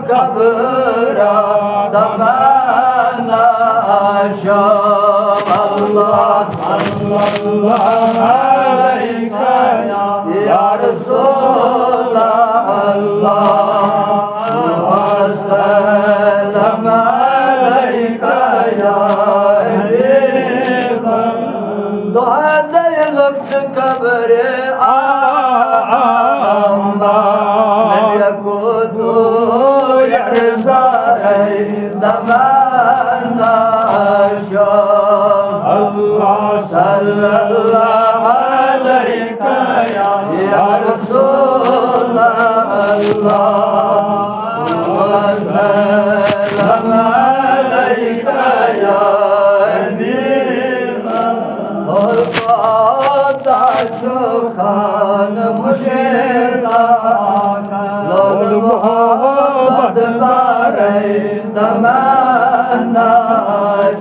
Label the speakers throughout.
Speaker 1: kabra tamanna şam Allah aleyke ya Resulallah Allah selam aleyke ya Dua deyilip kabri amba men yakudu yarzai tamanna şam Allah sallallahu aleyke ya Resulallah Allah selam aleyke ya Khan Musheda Lord Muhammad Bare Tamanna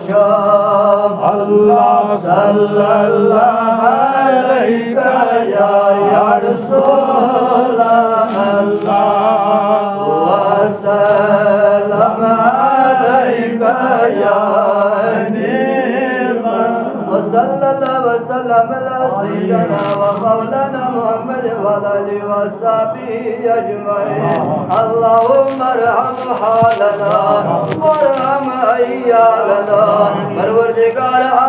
Speaker 1: Sham Allah sallallahu alayka ya Rasulullah wa salam alayka ya وصلى الله وسلم على سيدنا ومولانا محمد وعلى اله وصحبه اجمعين اللهم ارحم حالنا وارحم عيالنا پروردگار